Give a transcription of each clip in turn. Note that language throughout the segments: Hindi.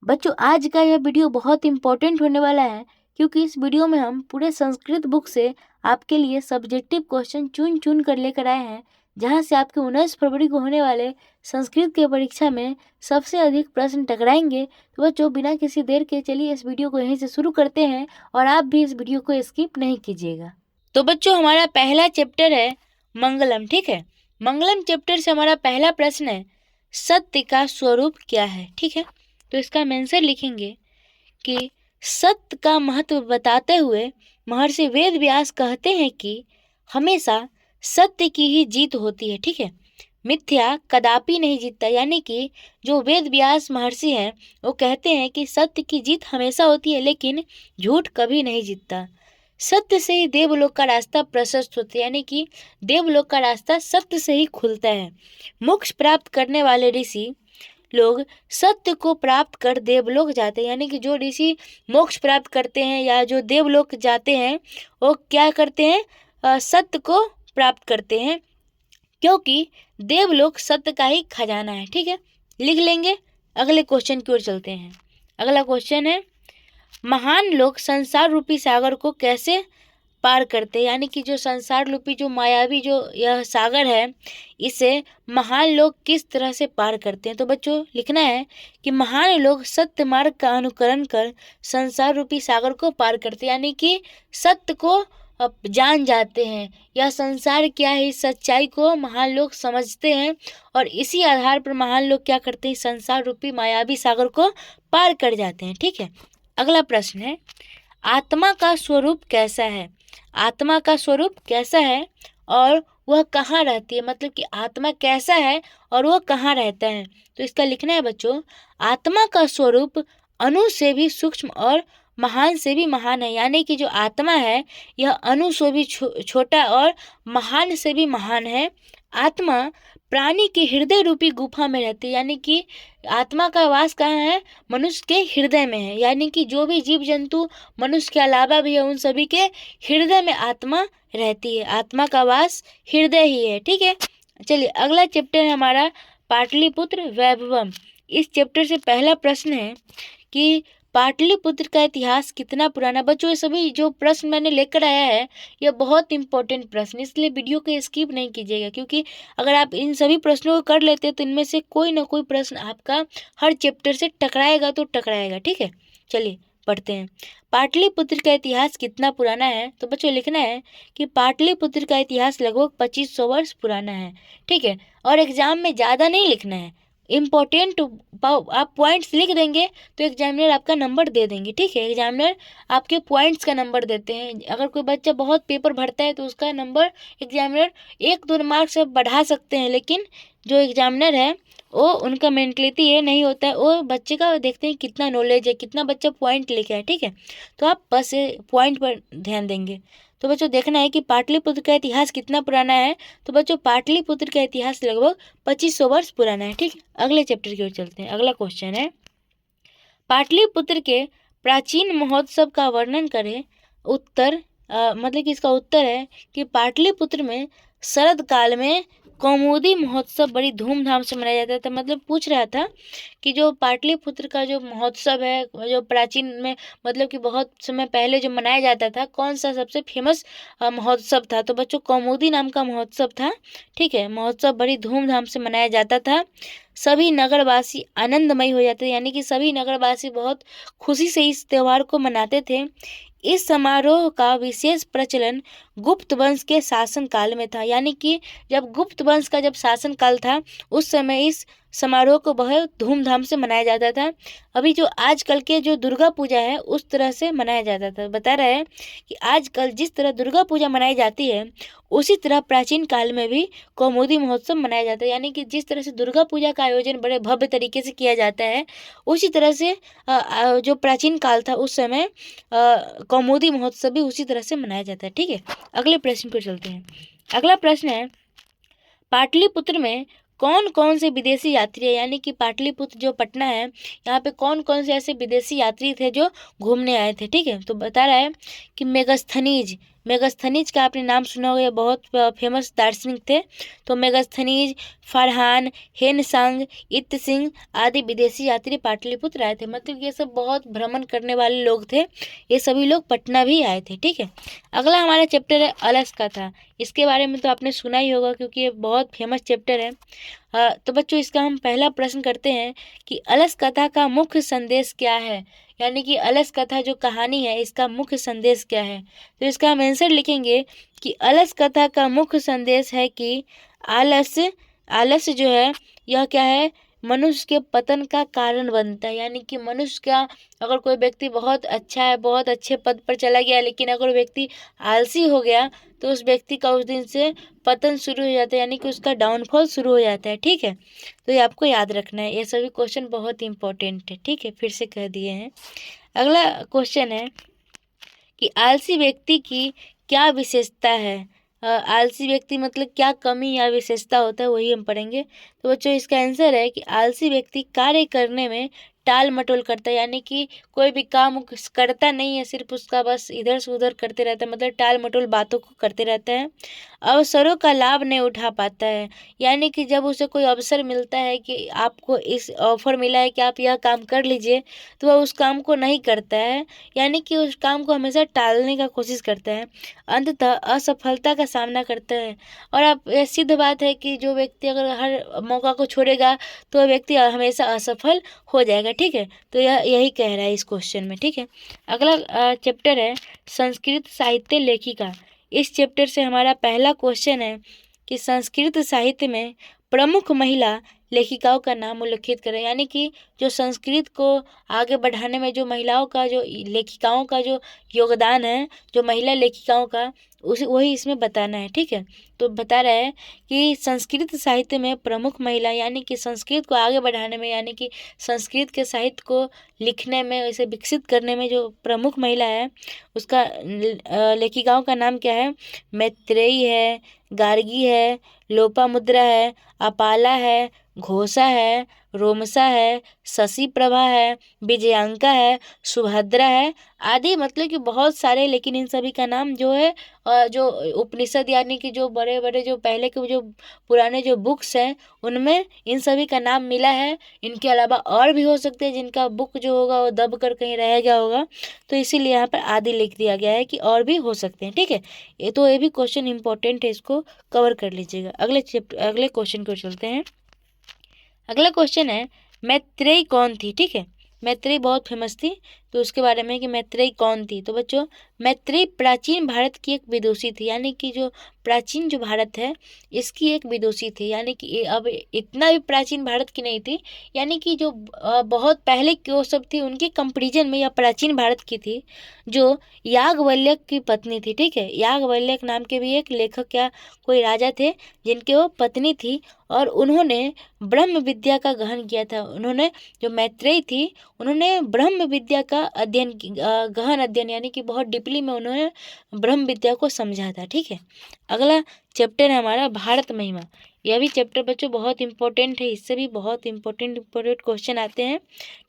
बच्चों आज का यह वीडियो बहुत इम्पोर्टेंट होने वाला है क्योंकि इस वीडियो में हम पूरे संस्कृत बुक से आपके लिए सब्जेक्टिव क्वेश्चन चुन चुन कर लेकर आए हैं, जहां से आपके 19 फरवरी को होने वाले संस्कृत के परीक्षा में सबसे अधिक प्रश्न टकराएंगे। तो बच्चों बिना किसी देर के चलिए इस वीडियो को यहीं से शुरू करते हैं और आप भी इस वीडियो को स्किप नहीं कीजिएगा। तो बच्चों हमारा पहला चैप्टर है मंगलम। ठीक है, मंगलम चैप्टर से हमारा पहला प्रश्न है सत्य का स्वरूप क्या है। ठीक है, तो इसका हम आंसर लिखेंगे कि सत्य का महत्व बताते हुए महर्षि वेद व्यास कहते हैं कि हमेशा सत्य की ही जीत होती है। ठीक है, मिथ्या कदापि नहीं जीतता, यानी कि जो वेद व्यास महर्षि हैं वो कहते हैं कि सत्य की जीत हमेशा होती है लेकिन झूठ कभी नहीं जीतता। सत्य से ही देवलोक का रास्ता प्रशस्त होता है, यानी कि देवलोक का रास्ता सत्य से ही खुलता है। मोक्ष प्राप्त करने वाले ऋषि लोग सत्य को प्राप्त कर देवलोक जाते हैं, यानी कि जो ऋषि मोक्ष प्राप्त करते हैं या जो देवलोक जाते हैं वो क्या करते हैं, सत्य को प्राप्त करते हैं, क्योंकि देवलोक सत्य का ही खजाना है। ठीक है, लिख लेंगे। अगले क्वेश्चन की ओर चलते हैं। अगला क्वेश्चन है महान लोग संसार रूपी सागर को कैसे पार करते हैं, यानी कि जो संसार रूपी जो मायावी जो यह सागर है इसे महान लोग किस तरह से पार करते हैं। तो बच्चों लिखना है कि महान लोग सत्य मार्ग का अनुकरण कर संसार रूपी सागर को पार करते हैं, यानी कि सत्य को जान जाते हैं। यह संसार क्या है इस सच्चाई को महान लोग समझते हैं और इसी आधार पर महान लोग क्या करते हैं, संसार रूपी मायावी सागर को पार कर जाते हैं। ठीक है, अगला प्रश्न है आत्मा का स्वरूप कैसा है। आत्मा का स्वरूप कैसा है और वह कहाँ रहती है, मतलब कि आत्मा कैसा है और वह कहाँ रहता है। तो इसका लिखना है बच्चों आत्मा का स्वरूप अणु से भी सूक्ष्म और महान से भी महान है, यानी कि जो आत्मा है यह अणु से भी छोटा और महान से भी महान है। आत्मा प्राणी के हृदय रूपी गुफा में रहती है, यानी कि आत्मा का वास कहाँ है, मनुष्य के हृदय में है, यानी कि जो भी जीव जंतु मनुष्य के अलावा भी है उन सभी के हृदय में आत्मा रहती है। आत्मा का वास हृदय ही है। ठीक है, चलिए अगला चैप्टर है हमारा पाटलिपुत्र वैभवम। इस चैप्टर से पहला प्रश्न है कि पाटलिपुत्र का इतिहास कितना पुराना। बच्चों ये सभी जो प्रश्न मैंने लेकर आया है यह बहुत इंपॉर्टेंट प्रश्न, इसलिए वीडियो को स्किप नहीं कीजिएगा, क्योंकि अगर आप इन सभी प्रश्नों को कर लेते हैं तो इनमें से कोई ना कोई प्रश्न आपका हर चैप्टर से टकराएगा तो टकराएगा। ठीक है, चलिए पढ़ते हैं। पाटलिपुत्र का इतिहास कितना पुराना है। तो बच्चों लिखना है कि पाटलिपुत्र का इतिहास लगभग 2500 वर्ष पुराना है। ठीक है, और एग्जाम में ज़्यादा नहीं लिखना है, इम्पोर्टेंट आप पॉइंट्स लिख देंगे तो एग्जामिनर आपका नंबर दे देंगे। ठीक है, एग्जामिनर आपके पॉइंट्स का नंबर देते हैं। अगर कोई बच्चा बहुत पेपर भरता है तो उसका नंबर एग्जामिनर 1-2 मार्क्स से बढ़ा सकते हैं, लेकिन जो एग्जामिनर है वो उनका मेंटलिटी ये नहीं होता है, वो बच्चे का देखते हैं कितना नॉलेज है, कितना बच्चा पॉइंट लेके है। ठीक है, तो आप बस पॉइंट पर ध्यान देंगे। तो बच्चों देखना है कि पाटलिपुत्र का इतिहास कितना पुराना है। तो बच्चों पाटलिपुत्र का इतिहास लगभग 2500 वर्ष पुराना है। ठीक है, अगले चैप्टर की ओर चलते हैं। अगला क्वेश्चन है पाटलिपुत्र के प्राचीन महोत्सव का वर्णन करें। उत्तर मतलब कि इसका उत्तर है कि पाटलिपुत्र में शरद काल में कौमुदी महोत्सव बड़ी धूमधाम से मनाया जाता था। मतलब पूछ रहा था कि जो पाटलिपुत्र का जो महोत्सव है जो प्राचीन में मतलब कि बहुत समय पहले जो मनाया जाता था, कौन सा सबसे फेमस महोत्सव था। तो बच्चों कौमुदी नाम का महोत्सव था। ठीक है, महोत्सव बड़ी धूमधाम से मनाया जाता था, सभी नगरवासी आनंदमय हो जाते थे, यानी कि सभी नगरवासी बहुत खुशी से इस त्यौहार को मनाते थे। इस समारोह का विशेष प्रचलन गुप्त वंश के शासन काल में था, यानी कि जब गुप्त वंश का जब शासन काल था उस समय इस समारोह को बहुत धूमधाम से मनाया जाता था। अभी जो आजकल के जो दुर्गा पूजा है उस तरह से मनाया जाता था। बता रहे हैं कि आजकल जिस तरह दुर्गा पूजा मनाई जाती है उसी तरह प्राचीन काल में भी कौमुदी महोत्सव मनाया जाता है, यानी कि जिस तरह से दुर्गा पूजा का आयोजन बड़े भव्य तरीके से किया जाता है उसी तरह से जो प्राचीन काल था उस समय कौमुदी महोत्सव भी उसी तरह से मनाया जाता है। ठीक है, अगले प्रश्न पर चलते हैं। अगला प्रश्न है पाटलिपुत्र में कौन कौन से विदेशी यात्री है, यानी कि पाटलिपुत्र जो पटना है यहाँ पे कौन कौन से ऐसे विदेशी यात्री थे जो घूमने आए थे। ठीक है, तो बता रहा है कि मेगस्थनीज मेगास्थनीज का आपने नाम सुना होगा, ये बहुत फेमस दार्शनिक थे। तो मेगास्थनीज, फरहान, हेनसांग, इत्सिंग आदि विदेशी यात्री पाटलिपुत्र आए थे। मतलब ये सब बहुत भ्रमण करने वाले लोग थे, ये सभी लोग पटना भी आए थे। ठीक है, अगला हमारा चैप्टर है अलस कथा। इसके बारे में तो आपने सुना ही होगा क्योंकि ये बहुत फेमस चैप्टर है। तो बच्चों इसका हम पहला प्रश्न करते हैं कि अलस कथा का मुख्य संदेश क्या है, यानी कि अलस कथा जो कहानी है इसका मुख्य संदेश क्या है। तो इसका हम आंसर लिखेंगे कि अलस कथा का मुख्य संदेश है कि आलस आलस जो है यह क्या है, मनुष्य के पतन का कारण बनता है। यानी कि मनुष्य का, अगर कोई व्यक्ति बहुत अच्छा है, बहुत अच्छे पद पर चला गया, लेकिन अगर व्यक्ति आलसी हो गया तो उस व्यक्ति का उस दिन से पतन शुरू हो जाता है, यानी कि उसका डाउनफॉल शुरू हो जाता है। ठीक है, तो ये आपको याद रखना है, ये सभी क्वेश्चन बहुत इंपॉर्टेंट है। ठीक है, फिर से कह दिए हैं। अगला क्वेश्चन है कि आलसी व्यक्ति की क्या विशेषता है। आलसी व्यक्ति मतलब क्या कमी या विशेषता होता है, वही हम पढ़ेंगे। तो बच्चों इसका आंसर है कि आलसी व्यक्ति कार्य करने में टाल मटोल करता है, यानी कि कोई भी काम करता नहीं है, सिर्फ उसका बस इधर से उधर करते रहता है, मतलब टाल मटोल बातों को करते रहता है। अवसरों का लाभ नहीं उठा पाता है, यानी कि जब उसे कोई अवसर मिलता है कि आपको इस ऑफर मिला है कि आप यह काम कर लीजिए, तो वह उस काम को नहीं करता है, यानी कि उस काम को हमेशा टालने का कोशिश करता है, अंततः असफलता का सामना करता है। और अब यह सिद्ध बात है कि जो व्यक्ति अगर हर मौका को छोड़ेगा तो वह व्यक्ति हमेशा असफल हो जाएगा। ठीक है, तो यह यही कह रहा है इस क्वेश्चन में। ठीक है, अगला चैप्टर है संस्कृत साहित्य लेखिका। इस चैप्टर से हमारा पहला क्वेश्चन है कि संस्कृत साहित्य में प्रमुख महिला लेखिकाओं का नाम उल्लेखित करें, यानी कि जो संस्कृत को आगे बढ़ाने में जो महिलाओं का, जो लेखिकाओं का जो योगदान है, जो महिला लेखिकाओं का, उसे वही इसमें बताना है। ठीक है, तो बता रहा है कि संस्कृत साहित्य में प्रमुख महिला, यानी कि संस्कृत को आगे बढ़ाने में, यानी कि संस्कृत के साहित्य को लिखने में, इसे विकसित करने में जो प्रमुख महिला है उसका लेखिकाओं का नाम क्या है। मैत्रेयी है, गार्गी है, लोपामुद्रा है, अपाला है, घोषा है, रोमसा है, शशि प्रभा है, विजयांका है, सुभद्रा है आदि। मतलब कि बहुत सारे, लेकिन इन सभी का नाम जो है जो उपनिषद, यानी कि जो बड़े बड़े जो पहले के जो पुराने जो बुक्स हैं उनमें इन सभी का नाम मिला है। इनके अलावा और भी हो सकते हैं जिनका बुक जो होगा वो दब कर कहीं रह गया होगा, तो इसीलिए यहाँ पर आदि लिख दिया गया है कि और भी हो सकते हैं। ठीक है, ये भी क्वेश्चन इंपॉर्टेंट है, इसको कवर कर लीजिएगा। अगले क्वेश्चन को चलते हैं। अगला क्वेश्चन है मैत्रेयी कौन थी। ठीक है, मैत्रेयी बहुत फेमस थी, तो उसके बारे में कि मैत्रेयी कौन थी। तो बच्चों मैत्रेयी प्राचीन भारत की एक विदुषी थी, यानी कि जो प्राचीन जो भारत है इसकी एक विदुषी थी, यानी कि अब इतना भी प्राचीन भारत की नहीं थी, यानी कि जो बहुत पहले की वो सब थी उनके कंपेरिजन में यह प्राचीन भारत की थी, जो याज्ञवल्क्य की पत्नी थी। ठीक है, याज्ञवल्क्य नाम के भी एक लेखक या कोई राजा थे जिनके वो पत्नी थी, और उन्होंने ब्रह्म विद्या का गहन किया था। उन्होंने, जो मैत्रेयी थी, उन्होंने ब्रह्म विद्या का अध्ययन, गहन अध्ययन, यानी कि बहुत डीपली में उन्होंने ब्रह्म विद्या को समझा था। ठीक है, अगला चैप्टर है हमारा भारत महिमा। यह भी चैप्टर बच्चों बहुत इंपॉर्टेंट है, इससे भी बहुत इंपॉर्टेंट क्वेश्चन आते हैं।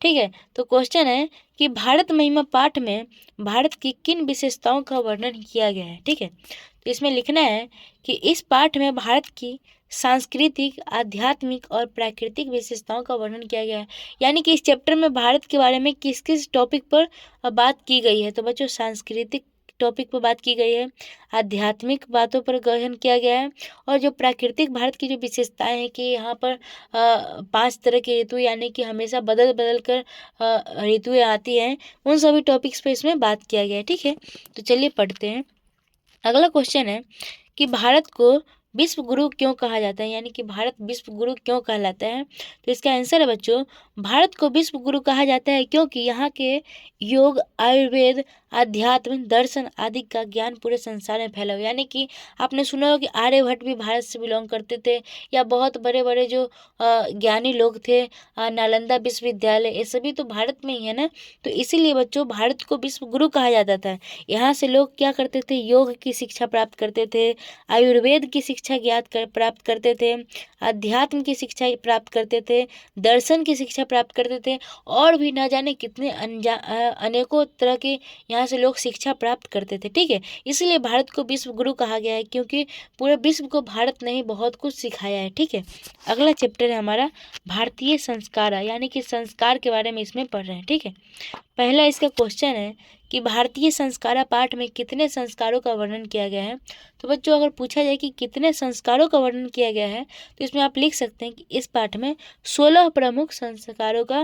ठीक है, तो क्वेश्चन है कि भारत महिमा पाठ में भारत की किन विशेषताओं का वर्णन किया गया है। ठीक है, तो इसमें लिखना है कि इस पाठ में भारत की सांस्कृतिक, आध्यात्मिक और प्राकृतिक विशेषताओं का वर्णन किया गया है, यानी कि इस चैप्टर में भारत के बारे में किस किस टॉपिक पर बात की गई है। तो बच्चों सांस्कृतिक टॉपिक पर बात की गई है, आध्यात्मिक बातों पर गहन किया गया है, और जो प्राकृतिक भारत की जो विशेषताएं हैं कि यहाँ पर 5 तरह के ऋतु, यानी कि हमेशा बदल बदल कर ऋतुएं आती हैं, उन सभी टॉपिक्स पर इसमें बात किया गया है। ठीक है, तो चलिए पढ़ते हैं। अगला क्वेश्चन है कि भारत को विश्व गुरु क्यों कहा जाता है, यानी कि भारत विश्व गुरु क्यों कहलाता है। तो इसका आंसर है बच्चों, भारत को विश्व गुरु कहा जाता है क्योंकि यहाँ के योग, आयुर्वेद, अध्यात्म, दर्शन आदि का ज्ञान पूरे संसार में फैला हुआ, यानी कि आपने सुना होगा कि आर्यभट्ट भी भारत से बिलोंग करते थे, या बहुत बड़े बड़े जो ज्ञानी लोग थे, नालंदा विश्वविद्यालय, ये सभी तो भारत में ही है ना। तो इसीलिए बच्चों भारत को विश्व गुरु कहा जाता था। यहाँ से लोग क्या करते थे, योग की शिक्षा प्राप्त करते थे, आयुर्वेद की शिक्षा शिक्षा प्राप्त करते थे, अध्यात्म की शिक्षा प्राप्त करते थे, दर्शन की शिक्षा प्राप्त करते थे, और भी ना जाने कितने अनेकों तरह के यहाँ से लोग शिक्षा प्राप्त करते थे। ठीक है, इसलिए भारत को विश्व गुरु कहा गया है, क्योंकि पूरे विश्व को भारत ने ही बहुत कुछ सिखाया है। ठीक है, अगला चैप्टर है हमारा भारतीय संस्कार, यानी कि संस्कार के बारे में इसमें पढ़ रहे हैं। ठीक है, पहला इसका क्वेश्चन है कि भारतीय संस्कारा पाठ में कितने संस्कारों का वर्णन किया गया है। तो बच्चों, अगर पूछा जाए कि कितने संस्कारों का वर्णन किया गया है, तो इसमें आप लिख सकते हैं कि इस पाठ में 16 प्रमुख संस्कारों का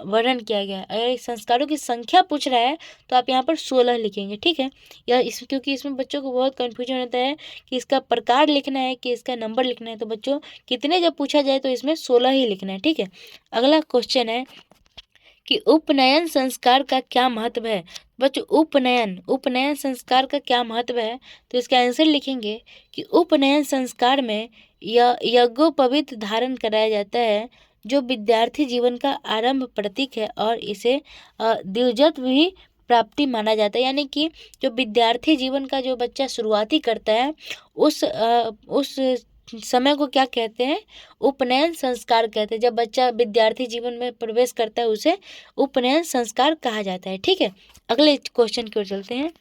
वर्णन किया गया है। अगर इस संस्कारों की संख्या पूछ रहा है तो आप यहाँ पर 16 लिखेंगे। ठीक है, क्योंकि इसमें बच्चों को बहुत कन्फ्यूजन होता है कि इसका प्रकार लिखना है कि इसका नंबर लिखना है। तो बच्चों, कितने जब पूछा जाए तो इसमें 16 ही लिखना है। ठीक है, अगला क्वेश्चन है कि उपनयन संस्कार का क्या महत्व है। बच्चों, उपनयन संस्कार का क्या महत्व है, तो इसका आंसर लिखेंगे कि उपनयन संस्कार में यज्ञोपवीत धारण कराया जाता है, जो विद्यार्थी जीवन का आरंभ प्रतीक है और इसे द्विजत्व भी प्राप्ति माना जाता है। यानी कि जो विद्यार्थी जीवन का जो बच्चा शुरुआती करता है, उस समय को क्या कहते हैं, उपनयन संस्कार कहते हैं। जब बच्चा विद्यार्थी जीवन में प्रवेश करता है उसे उपनयन संस्कार कहा जाता है। ठीक है, अगले क्वेश्चन की ओर चलते हैं।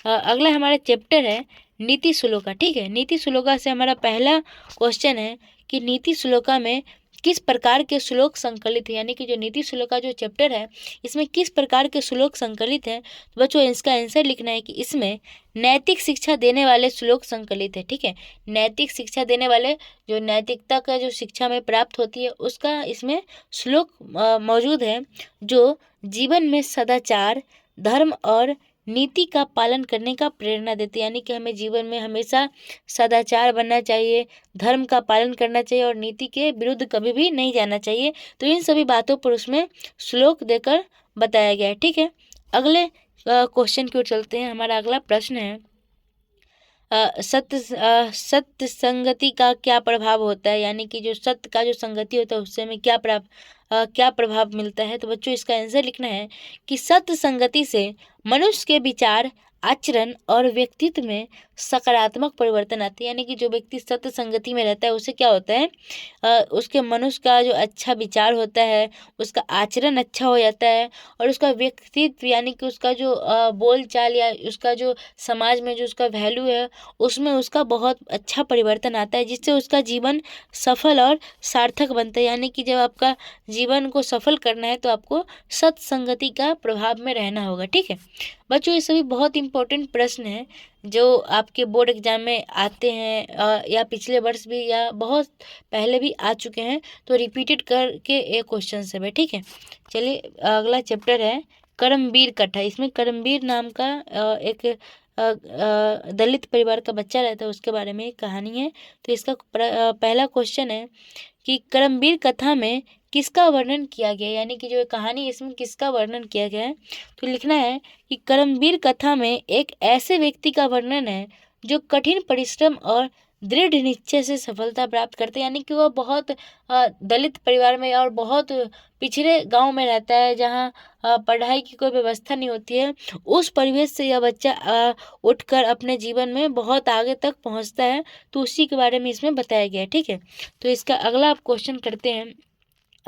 अगला हमारा चैप्टर है नीति श्लोका। ठीक है, नीति श्लोका से हमारा पहला क्वेश्चन है कि नीति श्लोका में किस प्रकार के श्लोक संकलित है। यानी कि जो नीति श्लोका जो चैप्टर है, इसमें किस प्रकार के श्लोक संकलित हैं। तो बच्चों, इसका आंसर लिखना है कि इसमें नैतिक शिक्षा देने वाले श्लोक संकलित है। ठीक है, नैतिक शिक्षा देने वाले, जो नैतिकता का जो शिक्षा में प्राप्त होती है, उसका इसमें श्लोक मौजूद है, जो जीवन में सदाचार, धर्म और नीति का पालन करने का प्रेरणा देते हैं। यानी कि हमें जीवन में हमेशा सदाचार बनना चाहिए, धर्म का पालन करना चाहिए और नीति के विरुद्ध कभी भी नहीं जाना चाहिए। तो इन सभी बातों पर उसमें श्लोक देकर बताया गया है। ठीक है, अगले क्वेश्चन की ओर चलते हैं। हमारा अगला प्रश्न है सत्य संगति का क्या प्रभाव होता है। यानी कि जो सत्य का जो संगति होता है उससे हमें क्या प्रभाव मिलता है। तो बच्चों, इसका आंसर लिखना है कि सत्य संगति से मनुष्य के विचार, आचरण और व्यक्तित्व में सकारात्मक परिवर्तन आते हैं। यानी कि जो व्यक्ति सत्य संगति में रहता है उससे क्या होता है, उसके मनुष्य का जो अच्छा विचार होता है, उसका आचरण अच्छा हो जाता है और उसका व्यक्तित्व, यानी कि उसका जो बोल चाल या उसका जो समाज में जो उसका वैल्यू है, उसमें उसका बहुत अच्छा परिवर्तन आता है, जिससे उसका जीवन सफल और सार्थक बनता है। यानी कि जब आपका जीवन को सफल करना है तो आपको सत्संगति का प्रभाव में रहना होगा। ठीक है बच्चों, ये सभी बहुत इंपॉर्टेंट प्रश्न हैं जो आपके बोर्ड एग्जाम में आते हैं, या पिछले वर्ष भी या बहुत पहले भी आ चुके हैं, तो रिपीटेड करके ये क्वेश्चन सब है। ठीक है, चलिए अगला चैप्टर है करमवीर कथा। इसमें करमवीर नाम का एक दलित परिवार का बच्चा रहता है, उसके बारे में एक कहानी है। तो इसका पहला क्वेश्चन है कि करमवीर कथा में किसका वर्णन किया गया है। यानी कि जो कहानी इसमें किसका वर्णन किया गया है। तो लिखना है कि करमवीर कथा में एक ऐसे व्यक्ति का वर्णन है जो कठिन परिश्रम और दृढ़ निश्चय से सफलता प्राप्त करते हैं। यानी कि वह बहुत दलित परिवार में और बहुत पिछड़े गांव में रहता है, जहां पढ़ाई की कोई व्यवस्था नहीं होती है। उस परिवेश से यह बच्चा उठकर अपने जीवन में बहुत आगे तक पहुंचता है। तो उसी के बारे में इसमें बताया गया है। ठीक है, तो इसका अगला आप क्वेश्चन करते हैं।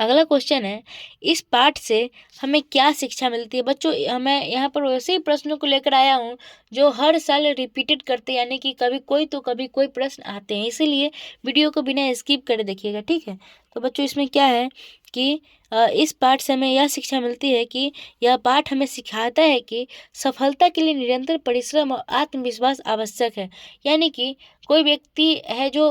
अगला क्वेश्चन है, इस पाठ से हमें क्या शिक्षा मिलती है। बच्चों, मैं यहाँ पर वैसे ही प्रश्नों को लेकर आया हूँ जो हर साल रिपीटेड करते हैं, यानी कि कभी कोई तो कभी कोई प्रश्न आते हैं, इसीलिए वीडियो को बिना स्किप करे देखिएगा। ठीक है, तो बच्चों इसमें क्या है कि इस पाठ से हमें यह शिक्षा मिलती है कि यह पाठ हमें सिखाता है कि सफलता के लिए निरंतर परिश्रम और आत्मविश्वास आवश्यक है। यानी कि कोई व्यक्ति है जो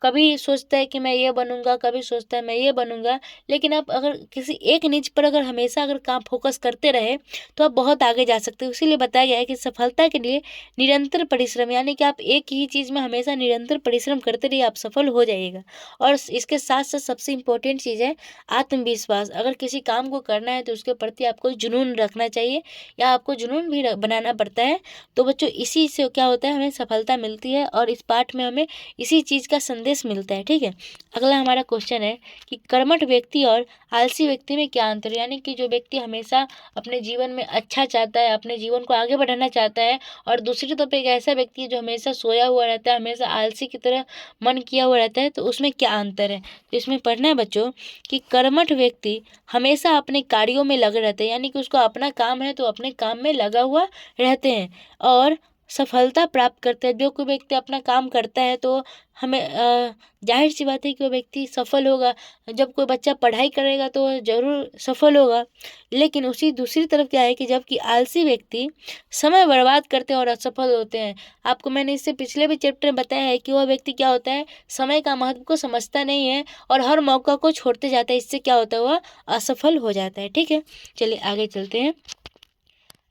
कभी सोचता है कि मैं ये बनूंगा, कभी सोचता है मैं ये बनूंगा, लेकिन आप अगर किसी एक निज पर अगर हमेशा अगर काम फोकस करते रहे तो आप बहुत आगे जा सकते हो। इसीलिए बताया गया है कि सफलता के लिए निरंतर परिश्रम, यानी कि आप एक ही चीज़ में हमेशा निरंतर परिश्रम करते रहिए, आप सफल हो जाइएगा। और इसके साथ साथ सबसे इम्पोर्टेंट चीज़ है आत्मविश्वास। अगर किसी काम को करना है तो उसके प्रति आपको जुनून रखना चाहिए, या आपको जुनून भी बनाना पड़ता है। तो बच्चों, इसी से क्या होता है, हमें सफलता मिलती है। और इस पाठ में हमें इसी चीज़ का संदेश संदेश मिलता है। ठीक है, अगला हमारा क्वेश्चन है कि कर्मठ व्यक्ति और आलसी व्यक्ति में क्या अंतर है। यानी कि जो व्यक्ति हमेशा अपने जीवन में अच्छा चाहता है, अपने जीवन को आगे बढ़ाना चाहता है, और दूसरी तरफ एक ऐसा व्यक्ति है जो हमेशा सोया हुआ रहता है, हमेशा आलसी की तरह मन किया हुआ रहता है, तो उसमें क्या अंतर है। तो इसमें पढ़ना है बच्चों कि कर्मठ व्यक्ति हमेशा अपने कार्यों में लगे रहते हैं, यानी कि उसको अपना काम है तो अपने काम में लगा हुआ रहते हैं और सफलता प्राप्त करते हैं। जो कोई व्यक्ति अपना काम करता है तो हमें जाहिर सी बात है कि वो व्यक्ति सफल होगा। जब कोई बच्चा पढ़ाई करेगा तो वह ज़रूर सफल होगा। लेकिन उसी दूसरी तरफ क्या है कि जबकि आलसी व्यक्ति समय बर्बाद करते हैं और असफल होते हैं। आपको मैंने इससे पिछले भी चैप्टर में बताया है कि वह व्यक्ति क्या होता है, समय का महत्व को समझता नहीं है और हर मौका को छोड़ते जाता है। इससे क्या होता है, वह असफल हो जाता है। ठीक है, चलिए आगे चलते हैं।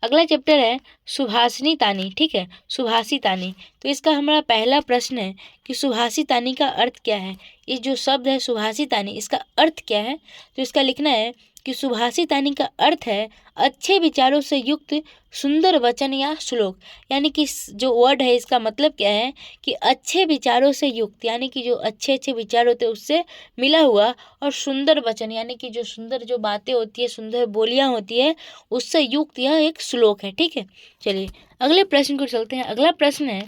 अगला चैप्टर है सुभाषिनी तानी। ठीक है, सुभाषी तानी। तो इसका हमारा पहला प्रश्न है कि सुभाषी तानी का अर्थ क्या है। ये जो शब्द है सुभाषी तानी, इसका अर्थ क्या है। तो इसका लिखना है कि सुभाषी तानी का अर्थ है अच्छे विचारों से युक्त सुंदर वचन या श्लोक। यानी कि जो वर्ड है इसका मतलब क्या है कि अच्छे विचारों से युक्त, यानी कि जो अच्छे अच्छे विचार होते हैं उससे मिला हुआ, और सुंदर वचन यानी कि जो सुंदर जो बातें होती है, सुंदर बोलियां होती है, उससे युक्त यह एक श्लोक है। ठीक है, चलिए अगले प्रश्न को चलते हैं। अगला प्रश्न है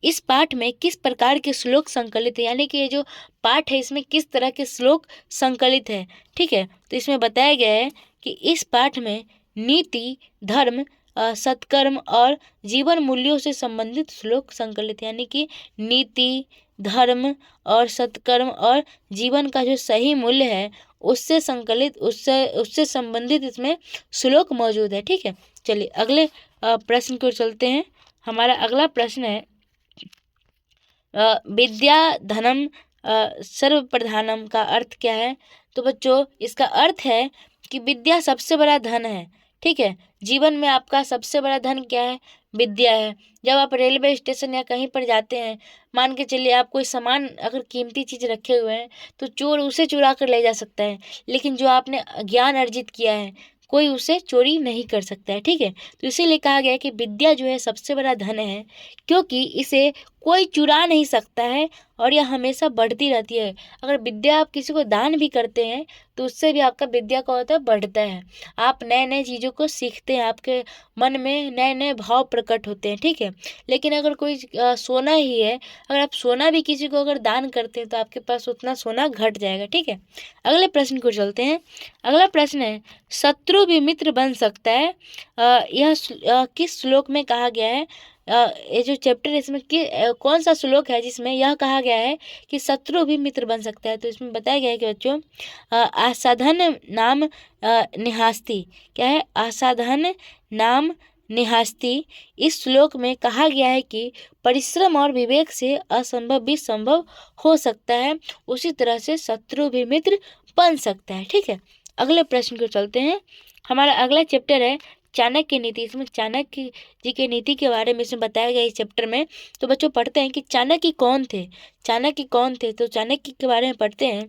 इस पाठ में किस प्रकार के श्लोक संकलित है। यानी कि ये जो पाठ है इसमें किस तरह के श्लोक संकलित है। ठीक है, तो इसमें बताया गया है कि इस पाठ में नीति, धर्म, सत्कर्म और जीवन मूल्यों से संबंधित श्लोक संकलित है। यानी कि नीति, धर्म और सत्कर्म और जीवन का जो सही मूल्य है उससे संकलित, उससे संबंधित इसमें श्लोक मौजूद है। ठीक है, चलिए अगले प्रश्न को चलते हैं। हमारा अगला प्रश्न है विद्या धनम सर्वप्रधानम का अर्थ क्या है। तो बच्चों इसका अर्थ है कि विद्या सबसे बड़ा धन है। ठीक है, जीवन में आपका सबसे बड़ा धन क्या है, विद्या है। जब आप रेलवे स्टेशन या कहीं पर जाते हैं, मान के चलिए आप कोई सामान अगर कीमती चीज़ रखे हुए हैं तो चोर उसे चुरा कर ले जा सकता है, लेकिन जो आपने ज्ञान अर्जित किया है कोई उसे चोरी नहीं कर सकता है। ठीक है, तो इसीलिए कहा गया है कि विद्या जो है सबसे बड़ा धन है, क्योंकि इसे कोई चुरा नहीं सकता है और यह हमेशा बढ़ती रहती है। अगर विद्या आप किसी को दान भी करते हैं तो उससे भी आपका विद्या का होता है बढ़ता है। आप नए नए चीज़ों को सीखते हैं, आपके मन में नए नए भाव प्रकट होते हैं। ठीक है, लेकिन अगर कोई सोना ही है, अगर आप सोना भी किसी को अगर दान करते हैं तो आपके पास उतना सोना घट जाएगा। ठीक है, अगले प्रश्न को चलते हैं। अगला प्रश्न है शत्रु भी मित्र बन सकता है। यह किस श्लोक में कहा गया है। ये जो चैप्टर है इसमें कौन सा श्लोक है जिसमें यह कहा गया है कि शत्रु भी मित्र बन सकता है। तो इसमें बताया गया है कि बच्चों असाधन नाम निहास्ती, क्या है, असाधन नाम निहास्ती। इस श्लोक में कहा गया है कि परिश्रम और विवेक से असंभव भी संभव हो सकता है, उसी तरह से शत्रु भी मित्र बन सकता है। ठीक है, अगले प्रश्न को चलते हैं। हमारा अगला चैप्टर है चाणक्य नीति। इसमें चाणक्य जी के नीति के बारे में इसमें बताया गया इस चैप्टर में। तो बच्चों पढ़ते हैं कि चाणक्य कौन थे। चाणक्य कौन थे, तो चाणक्य के बारे में पढ़ते हैं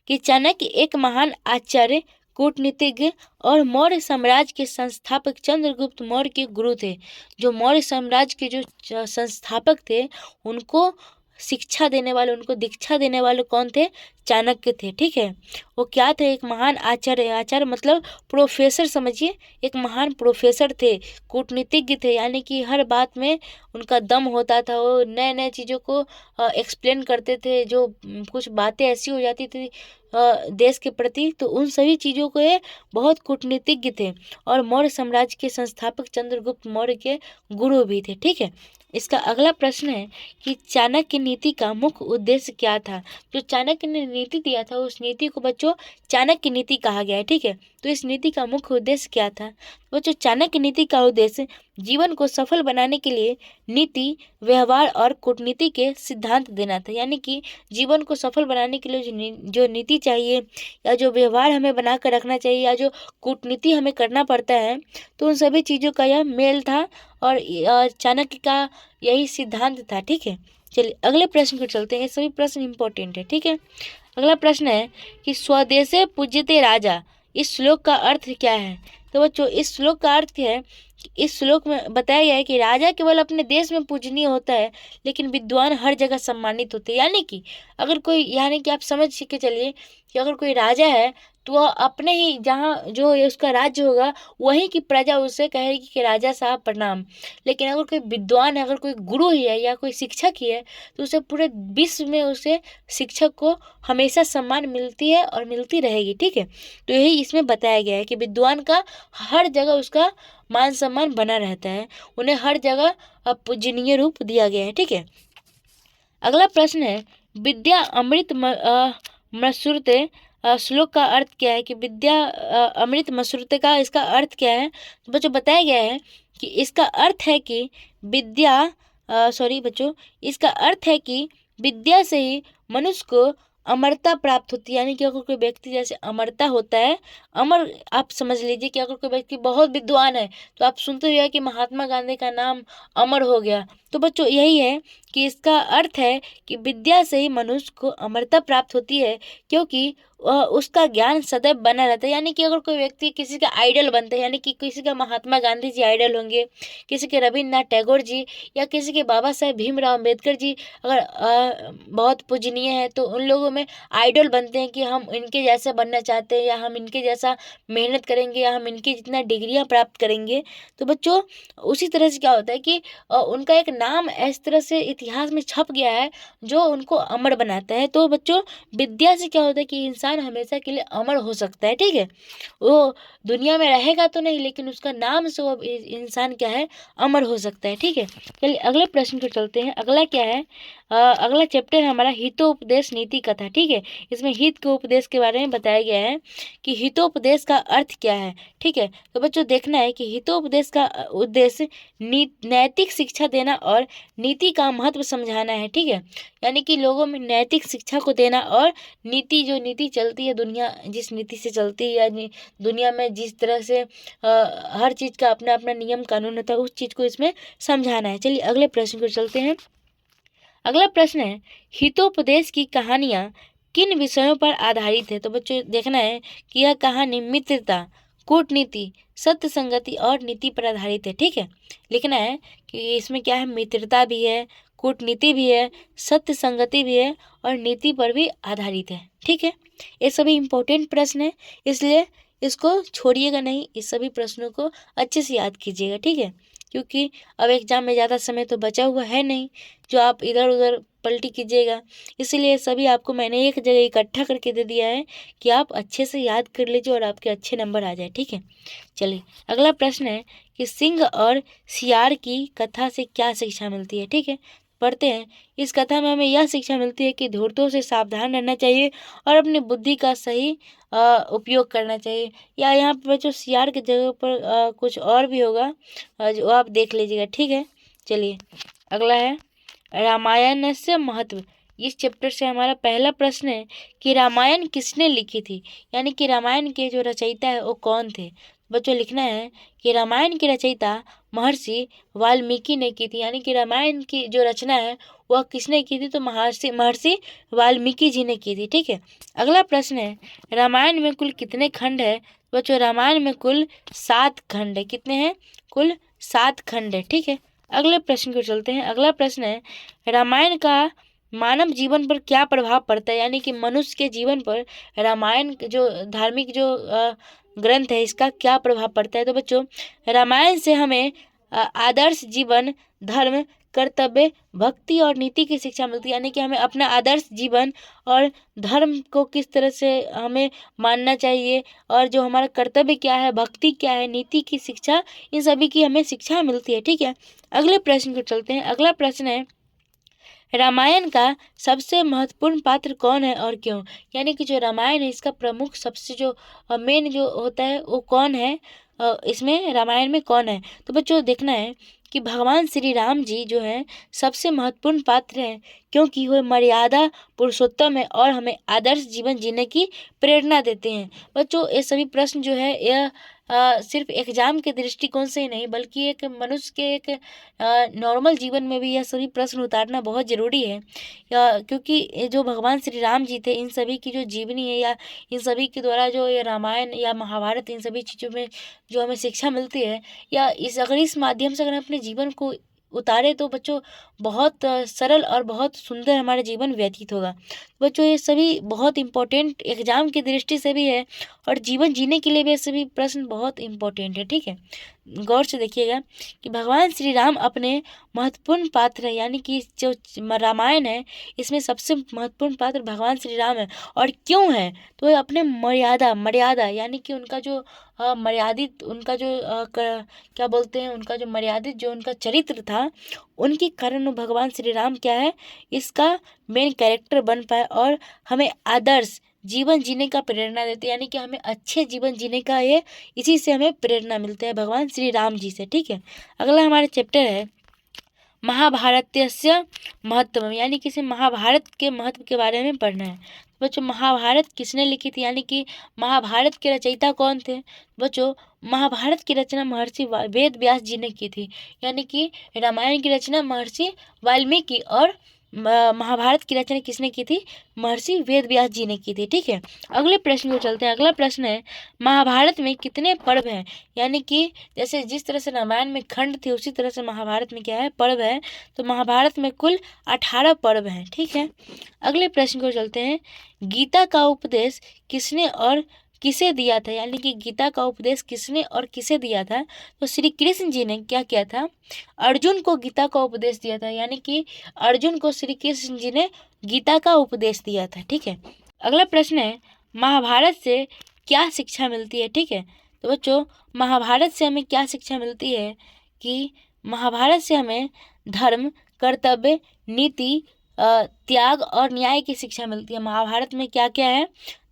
कि चाणक्य एक महान आचार्य, कूटनीतिज्ञ और मौर्य साम्राज्य के संस्थापक चंद्रगुप्त मौर्य के गुरु थे। जो मौर्य साम्राज्य के जो संस्थापक थे उनको शिक्षा देने वाले, उनको दीक्षा देने वाले कौन थे, चाणक्य थे। ठीक है, वो क्या थे, एक महान आचार्य। आचार्य मतलब प्रोफेसर समझिए, एक महान प्रोफेसर थे, कूटनीतिज्ञ थे, यानी कि हर बात में उनका दम होता था। वो नए नए चीज़ों को एक्सप्लेन करते थे। जो कुछ बातें ऐसी हो जाती थी देश के प्रति, तो उन सभी चीज़ों को ये बहुत कूटनीतिज्ञ थे। और मौर्य साम्राज्य के संस्थापक चंद्रगुप्त मौर्य के गुरु भी थे। ठीक है, इसका अगला प्रश्न है कि चाणक्य नीति का मुख्य उद्देश्य क्या था। जो चाणक्य ने नीति दिया था उस नीति को बच्चों चाणक्य नीति कहा गया है। ठीक है, तो इस नीति का मुख्य उद्देश्य क्या था। बच्चों चाणक्य नीति का उद्देश्य जीवन को सफल बनाने के लिए नीति, व्यवहार और कूटनीति के सिद्धांत देना था। यानी कि जीवन को सफल बनाने के लिए जो नीति चाहिए या जो व्यवहार हमें बना कर रखना चाहिए या जो कूटनीति हमें करना पड़ता है, तो उन सभी चीज़ों का यह मेल था और चाणक्य का यही सिद्धांत था। ठीक है, चलिए अगले प्रश्न को चलते हैं। ये सभी प्रश्न इंपॉर्टेंट है। ठीक है, अगला प्रश्न है कि स्वदेशे पूज्यते राजा, इस श्लोक का अर्थ क्या है। तो बच्चों इस श्लोक का अर्थ है इस श्लोक में बताया गया है कि राजा केवल अपने देश में पूजनीय होता है, लेकिन विद्वान हर जगह सम्मानित होते हैं। यानी कि आप समझ के चलिए कि अगर कोई राजा है तो वह अपने ही जहाँ जो उसका राज्य होगा वहीं की प्रजा उसे कहेगी कि राजा साहब प्रणाम। लेकिन अगर कोई विद्वान है, अगर कोई गुरु ही है या कोई शिक्षक ही है, तो उसे पूरे विश्व में उसे शिक्षक को हमेशा सम्मान मिलती है और मिलती रहेगी। ठीक है, तो यही इसमें बताया गया है कि विद्वान का हर जगह उसका मान सम्मान बना रहता है, उन्हें हर जगह पूजनीय रूप दिया गया है। ठीक है, अगला प्रश्न है विद्या अमृत मसुरते श्लोक का अर्थ क्या है कि विद्या अमृत मसुरते का इसका अर्थ क्या है। तो बच्चों बताया गया है कि इसका अर्थ है कि इसका अर्थ है कि विद्या से ही मनुष्य को अमरता प्राप्त होती है। यानी कि अगर कोई व्यक्ति जैसे अमरता होता है, अमर आप समझ लीजिए कि अगर कोई व्यक्ति बहुत विद्वान है तो आप सुनते हुए कि महात्मा गांधी का नाम अमर हो गया। तो बच्चों यही है कि इसका अर्थ है कि विद्या से ही मनुष्य को अमरता प्राप्त होती है, क्योंकि उसका ज्ञान सदैव बना रहता है। यानी कि अगर कोई व्यक्ति किसी का आइडल बनता है, यानी कि किसी का महात्मा गांधी जी आइडल होंगे, किसी के रविन्द्रनाथ टैगोर जी या किसी के बाबा साहेब भीमराव अम्बेडकर जी अगर बहुत पूजनीय है तो उन लोगों में आइडल बनते हैं कि हम इनके जैसा बनना चाहते हैं या हम इनके जैसा मेहनत करेंगे या हम इनकी जितना डिग्रियां प्राप्त करेंगे। तो बच्चों उसी तरह से क्या होता है कि उनका एक नाम इस तरह से इतिहास में छप गया है जो उनको अमर बनाता है। तो बच्चों विद्या से क्या होता है कि इंसान हमेशा के लिए अमर हो सकता है। ठीक है, वो दुनिया में रहेगा तो नहीं, लेकिन उसका नाम से वो इंसान क्या है, अमर हो सकता है। ठीक है, चलिए अगले प्रश्न पर चलते हैं। अगला क्या है, अगला चैप्टर है हमारा हितोपदेश नीति कथा। ठीक है, इसमें हित के उपदेश के बारे में बताया गया है कि हितोपदेश का अर्थ क्या है। ठीक है, तो बच्चों देखना है कि हितोपदेश का उद्देश्य नैतिक शिक्षा देना और नीति का महत्व समझाना है। ठीक है, यानी कि लोगों में नैतिक शिक्षा को देना और जो नीति चलती है, दुनिया जिस नीति से चलती है या दुनिया में जिस तरह से हर चीज़ का अपना अपना नियम कानून होता है, उस चीज़ को इसमें समझाना है। चलिए अगले प्रश्न पर चलते हैं। अगला प्रश्न है हितोपदेश की कहानियाँ किन विषयों पर आधारित है। तो बच्चों देखना है कि यह कहानी मित्रता, कूटनीति, सत्य संगति और नीति पर आधारित है। ठीक है, लिखना है कि इसमें क्या है, मित्रता भी है, कूटनीति भी है, सत्य संगति भी है और नीति पर भी आधारित है। ठीक है, ये सभी इम्पोर्टेंट प्रश्न है, इसलिए इसको छोड़िएगा नहीं, इस सभी प्रश्नों को अच्छे से याद कीजिएगा। ठीक है, क्योंकि अब एग्जाम में ज़्यादा समय तो बचा हुआ है नहीं जो आप इधर उधर पलटी कीजिएगा, इसलिए सभी आपको मैंने एक जगह इकट्ठा करके दे दिया है कि आप अच्छे से याद कर लीजिए और आपके अच्छे नंबर आ जाए। ठीक है, चलिए अगला प्रश्न है कि सिंह और सियार की कथा से क्या शिक्षा मिलती है। ठीक है, पढ़ते हैं। इस कथा में हमें यह शिक्षा मिलती है कि धूर्तों से सावधान रहना चाहिए और अपनी बुद्धि का सही उपयोग करना चाहिए। या यहाँ पर जो सियार की जगह पर कुछ और भी होगा जो आप देख लीजिएगा। ठीक है, चलिए अगला है रामायण से महत्व। इस चैप्टर से हमारा पहला प्रश्न है कि रामायण किसने लिखी थी, यानी कि रामायण के जो रचयिता है वो कौन थे। बच्चों लिखना है कि रामायण की रचयिता महर्षि वाल्मीकि ने की थी। यानी कि रामायण की जो रचना है वह किसने की थी, तो महर्षि वाल्मीकि जी ने की थी। ठीक है, अगला प्रश्न है रामायण में कुल कितने खंड है। बच्चों रामायण में कुल 7 खंड है। कितने हैं, कुल 7 खंड है। ठीक है, अगले प्रश्न को चलते हैं। अगला प्रश्न है रामायण का मानव जीवन पर क्या प्रभाव पड़ता है, यानी कि मनुष्य के जीवन पर रामायण जो धार्मिक जो ग्रंथ है इसका क्या प्रभाव पड़ता है। तो बच्चों रामायण से हमें आदर्श जीवन, धर्म, कर्तव्य, भक्ति और नीति की शिक्षा मिलती है। यानी कि हमें अपना आदर्श जीवन और धर्म को किस तरह से हमें मानना चाहिए और जो हमारा कर्तव्य क्या है, भक्ति क्या है, नीति की शिक्षा, इन सभी की हमें शिक्षा मिलती है। ठीक है, अगले प्रश्न को चलते हैं। अगला प्रश्न है रामायण का सबसे महत्वपूर्ण पात्र कौन है और क्यों। यानी कि जो रामायण है इसका प्रमुख सबसे जो मेन जो होता है वो कौन है, इसमें रामायण में कौन है। तो बच्चों देखना है कि भगवान श्री राम जी जो हैं सबसे महत्वपूर्ण पात्र हैं, क्योंकि वह मर्यादा पुरुषोत्तम है और हमें आदर्श जीवन जीने की प्रेरणा देते हैं। बच्चों ये सभी प्रश्न जो है यह सिर्फ एग्जाम के दृष्टिकोण से ही नहीं बल्कि एक मनुष्य के एक नॉर्मल जीवन में भी यह सभी प्रश्न उतारना बहुत ज़रूरी है, क्योंकि ये जो भगवान श्री राम जी थे, इन सभी की जो जीवनी है या इन सभी के द्वारा जो ये रामायण या महाभारत, इन सभी चीज़ों में जो हमें शिक्षा मिलती है, या इस माध्यम से अगर हम अपने जीवन को उतारे तो बच्चों बहुत सरल और बहुत सुंदर हमारा जीवन व्यतीत होगा। बच्चों ये सभी बहुत इम्पोर्टेंट एग्जाम की दृष्टि से भी है और जीवन जीने के लिए भी ये सभी प्रश्न बहुत इम्पोर्टेंट है। ठीक है, गौर से देखिएगा कि भगवान श्री राम अपने महत्वपूर्ण पात्र है, यानी कि जो रामायण है इसमें सबसे महत्वपूर्ण पात्र भगवान श्री राम है। और क्यों है, तो ये अपने मर्यादा यानी कि उनका जो मर्यादित, उनका जो क्या बोलते हैं, उनका जो मर्यादित जो उनका चरित्र था, उनके कारण भगवान श्री राम क्या है, इसका मेन कैरेक्टर बन पाए और हमें आदर्श जीवन जीने का प्रेरणा देते हैं, यानी कि हमें अच्छे जीवन जीने का ये इसी से हमें प्रेरणा मिलता है भगवान श्री राम जी से। ठीक है, अगला हमारा चैप्टर है महाभारतस्य महत्व, यानी किसी महाभारत के महत्व के बारे में पढ़ना है। बच्चों महाभारत किसने लिखी थी, यानी कि महाभारत के रचयिता कौन थे। बच्चों महाभारत की रचना महर्षि वेद व्यास जी ने की थी, यानी कि रामायण की रचना महर्षि वाल्मीकि और महाभारत की रचना किसने की थी, महर्षि वेद व्यास जी ने की थी। ठीक है, अगले प्रश्न को चलते हैं। अगला प्रश्न है महाभारत में कितने पर्व हैं, यानी कि जैसे जिस तरह से रामायण में खंड थे उसी तरह से महाभारत में क्या है, पर्व है। तो महाभारत में कुल 18 पर्व हैं। ठीक है, अगले प्रश्न को चलते हैं। गीता का उपदेश किसने और किसे दिया था, यानी कि गीता का उपदेश किसने और किसे दिया था। तो श्री कृष्ण जी ने क्या किया था, अर्जुन को गीता का उपदेश दिया था, यानी कि अर्जुन को श्री कृष्ण जी ने गीता का उपदेश दिया था। ठीक है, अगला प्रश्न है महाभारत से क्या शिक्षा मिलती है। ठीक है, तो बच्चों महाभारत से हमें क्या शिक्षा मिलती है कि महाभारत से हमें धर्म, कर्तव्य, नीति, त्याग और न्याय की शिक्षा मिलती है। महाभारत में क्या क्या है,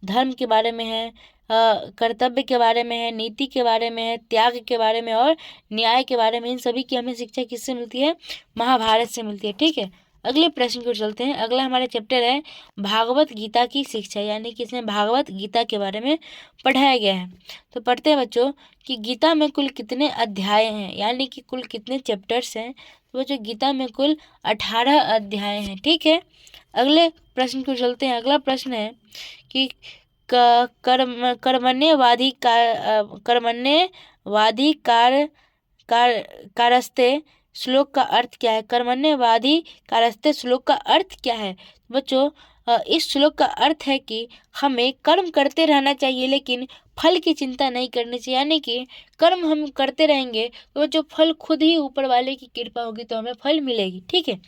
धर्म के बारे में है, कर्तव्य के बारे में है, नीति के बारे में है, त्याग के बारे में और न्याय के बारे में। इन सभी की हमें शिक्षा किससे मिलती है, महाभारत से मिलती है। ठीक है, अगले प्रश्न को चलते हैं। अगला हमारा चैप्टर है भागवत गीता की शिक्षा, यानी कि इसमें भागवत गीता के बारे में पढ़ाया गया है। तो पढ़ते हैं बच्चों कि गीता में कुल कितने अध्याय हैं, यानी कि कुल कितने चैप्टर्स हैं। तो बच्चों गीता में कुल 18 अध्याय हैं। ठीक है, अगले प्रश्न को चलते हैं। अगला प्रश्न है कि कर्मण्यवादी कारस्ते श्लोक का अर्थ क्या है। कर्मण्यवादी कारस्ते श्लोक का अर्थ क्या है। बच्चों इस श्लोक का अर्थ है कि हमें कर्म करते रहना चाहिए लेकिन फल की चिंता नहीं करनी चाहिए, यानी कि कर्म हम करते रहेंगे तो जो फल खुद ही ऊपर वाले की कृपा होगी तो हमें फल मिलेगी। ठीक है,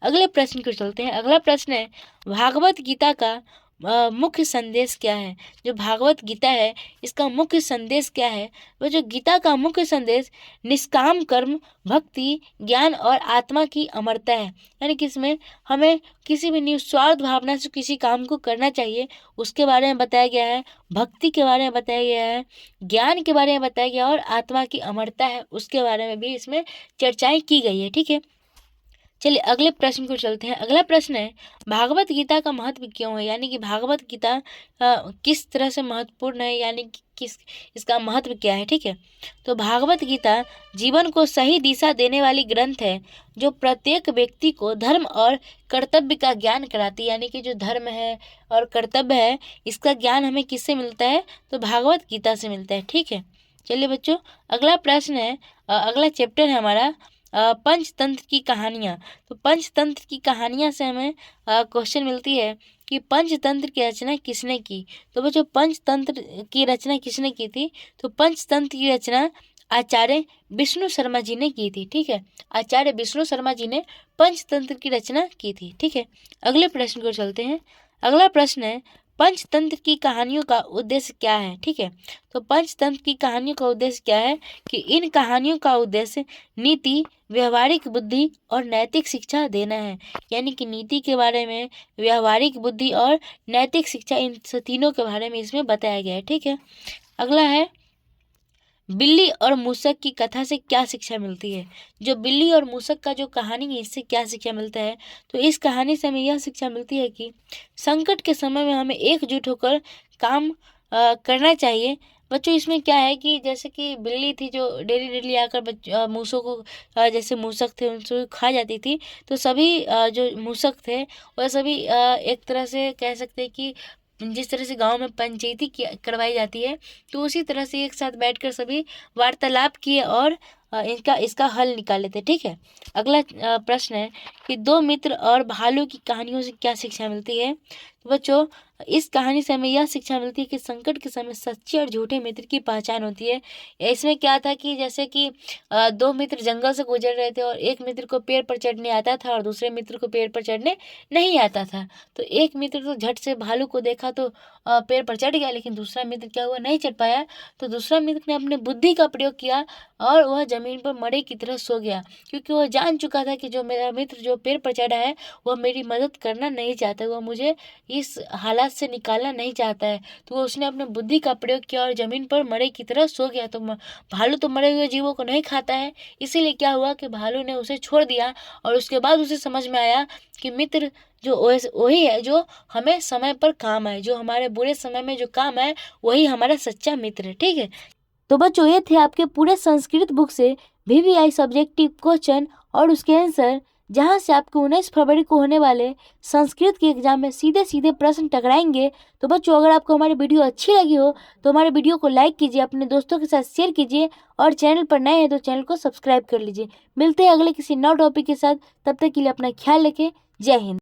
अगले प्रश्न को चलते हैं। अगला प्रश्न है भागवत गीता का मुख्य संदेश क्या है। जो भागवत गीता है इसका मुख्य संदेश क्या है। वो जो गीता का मुख्य संदेश निष्काम कर्म, भक्ति, ज्ञान और आत्मा की अमरता है, यानी कि इसमें हमें किसी भी निस्वार्थ भावना से किसी काम को करना चाहिए उसके बारे में बताया गया है, भक्ति के बारे में बताया गया है, ज्ञान के बारे में बताया गया और आत्मा की अमरता है उसके बारे में भी इसमें चर्चाएं की गई है। ठीक है, चलिए अगले प्रश्न को चलते हैं। अगला प्रश्न है भागवत गीता का महत्व क्यों है, यानी कि भागवत गीता किस तरह से महत्वपूर्ण है, यानी कि किस इसका महत्व क्या है। ठीक है, तो भागवत गीता जीवन को सही दिशा देने वाली ग्रंथ है जो प्रत्येक व्यक्ति को धर्म और कर्तव्य का ज्ञान कराती है, यानी कि जो धर्म है और कर्तव्य है इसका ज्ञान हमें किससे मिलता है, तो भागवत गीता से मिलता है। ठीक है, चलिए बच्चों अगला प्रश्न है, अगला चैप्टर है हमारा पंचतंत्र की कहानियाँ। तो पंचतंत्र की कहानियाँ से हमें क्वेश्चन मिलती है कि पंचतंत्र की रचना किसने की। तो बच्चों पंचतंत्र की रचना किसने की थी, तो पंचतंत्र की रचना आचार्य विष्णु शर्मा जी ने की थी। ठीक है, आचार्य विष्णु शर्मा जी ने पंचतंत्र की रचना की थी। ठीक है, अगले प्रश्न को चलते हैं। अगला प्रश्न है पंचतंत्र की कहानियों का उद्देश्य क्या है। ठीक है, तो पंचतंत्र की कहानियों का उद्देश्य क्या है कि इन कहानियों का उद्देश्य नीति, व्यवहारिक बुद्धि और नैतिक शिक्षा देना है, यानी कि नीति के बारे में, व्यवहारिक बुद्धि और नैतिक शिक्षा, इन तीनों के बारे में इसमें बताया गया है। ठीक है, अगला है बिल्ली और मूसक की कथा से क्या शिक्षा मिलती है। जो बिल्ली और मूसक का जो कहानी है इससे क्या शिक्षा मिलता है, तो इस कहानी से हमें यह शिक्षा मिलती है कि संकट के समय में हमें एकजुट होकर काम करना चाहिए, बच्चों इसमें क्या है कि जैसे कि बिल्ली थी जो डेली डेली आकर मूसों को जैसे मूसक थे उनसे खा जाती थी। तो सभी जो मूसक थे वह सभी एक तरह से कह सकते हैं कि जिस तरह से गांव में पंचायती करवाई जाती है, तो उसी तरह से एक साथ बैठकर सभी वार्तालाप किए और इनका इसका हल निकाले थे। ठीक है, अगला प्रश्न है कि दो मित्र और भालू की कहानियों से क्या शिक्षा मिलती है। तो बच्चों इस कहानी से हमें यह शिक्षा मिलती है कि संकट के समय सच्चे और झूठे मित्र की पहचान होती है। इसमें क्या था कि जैसे कि दो मित्र जंगल से गुजर रहे थे और एक मित्र को पेड़ पर चढ़ने आता था और दूसरे मित्र को पेड़ पर चढ़ने नहीं आता था। तो एक मित्र तो झट से भालू को देखा तो पेड़ पर चढ़ गया, लेकिन दूसरा मित्र क्या हुआ, नहीं चढ़ पाया। तो दूसरा मित्र ने अपने बुद्धि का प्रयोग किया और वह जमीन पर मरे की तरह सो गया, क्योंकि वह जान चुका था कि जो मेरा मित्र जो पेड़ पर चढ़ा है वह मेरी मदद करना नहीं चाहता, वह मुझे इस हालात से निकालना नहीं चाहता है। तो उसने अपने बुद्धि का प्रयोग किया और जमीन पर मरे की तरह सो गया। तो भालू तो मरे हुए जीवों को नहीं खाता है, इसीलिए क्या हुआ कि भालू ने उसे छोड़ दिया और उसके बाद उसे समझ में आया कि मित्र जो वही है जो हमें समय पर काम आए, जो हमारे बुरे समय में जो काम आए वही हमारा सच्चा मित्र है। ठीक है, तो बच्चों ये थे आपके पूरे संस्कृत बुक से VVI सब्जेक्टिव क्वेश्चन और उसके आंसर, जहां से आपको 19 फरवरी को होने वाले संस्कृत के एग्जाम में सीधे सीधे प्रश्न टकराएंगे। तो बच्चों अगर आपको हमारी वीडियो अच्छी लगी हो तो हमारे वीडियो को लाइक कीजिए, अपने दोस्तों के साथ शेयर कीजिए और चैनल पर नए हैं तो चैनल को सब्सक्राइब कर लीजिए। मिलते हैं अगले किसी नए टॉपिक के साथ, तब तक के लिए अपना ख्याल रखें। जय हिंद।